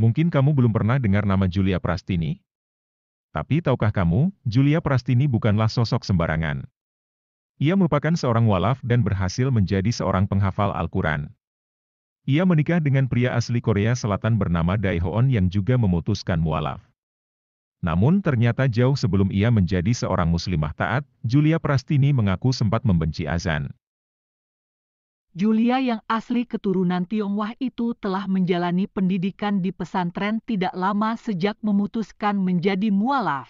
Mungkin kamu belum pernah dengar nama Julia Prastini? Tapi tahukah kamu, Julia Prastini bukanlah sosok sembarangan. Ia merupakan seorang mualaf dan berhasil menjadi seorang penghafal Al-Quran. Ia menikah dengan pria asli Korea Selatan bernama Dae Hoon yang juga memutuskan mualaf. Namun ternyata jauh sebelum ia menjadi seorang muslimah taat, Julia Prastini mengaku sempat membenci azan. Julia yang asli keturunan Tionghoa itu telah menjalani pendidikan di pesantren tidak lama sejak memutuskan menjadi mualaf.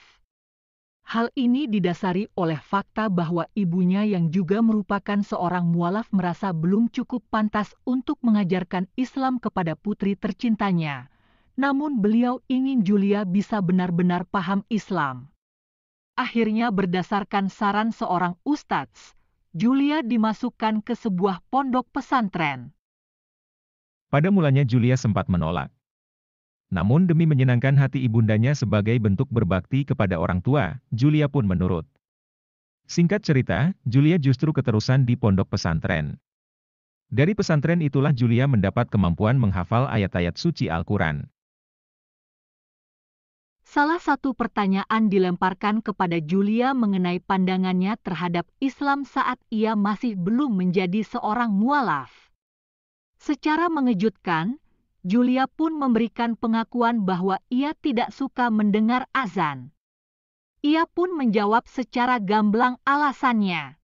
Hal ini didasari oleh fakta bahwa ibunya yang juga merupakan seorang mualaf merasa belum cukup pantas untuk mengajarkan Islam kepada putri tercintanya. Namun beliau ingin Julia bisa benar-benar paham Islam. Akhirnya berdasarkan saran seorang ustadz, Julia dimasukkan ke sebuah pondok pesantren. Pada mulanya Julia sempat menolak. Namun demi menyenangkan hati ibundanya sebagai bentuk berbakti kepada orang tua, Julia pun menurut. Singkat cerita, Julia justru keterusan di pondok pesantren. Dari pesantren itulah Julia mendapat kemampuan menghafal ayat-ayat suci Al-Quran. Salah satu pertanyaan dilemparkan kepada Julia mengenai pandangannya terhadap Islam saat ia masih belum menjadi seorang mualaf. Secara mengejutkan, Julia pun memberikan pengakuan bahwa ia tidak suka mendengar azan. Ia pun menjawab secara gamblang alasannya.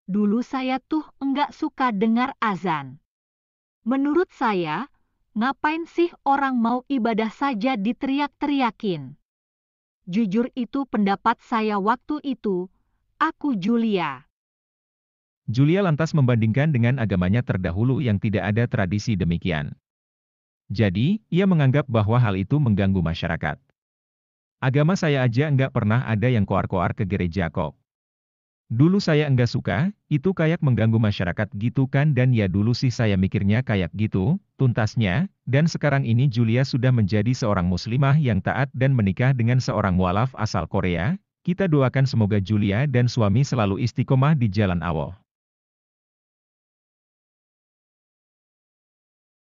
Dulu saya tuh enggak suka dengar azan. Menurut saya, ngapain sih orang mau ibadah saja diteriak-teriakin? Jujur itu pendapat saya waktu itu, aku Julia. Julia lantas membandingkan dengan agamanya terdahulu yang tidak ada tradisi demikian. Jadi, ia menganggap bahwa hal itu mengganggu masyarakat. Agama saya aja enggak pernah ada yang koar-koar ke gereja kok. Dulu saya enggak suka, itu kayak mengganggu masyarakat gitu kan dan ya dulu sih saya mikirnya kayak gitu, tuntasnya, dan sekarang ini Julia sudah menjadi seorang muslimah yang taat dan menikah dengan seorang mualaf asal Korea. Kita doakan semoga Julia dan suami selalu istiqomah di jalan Allah.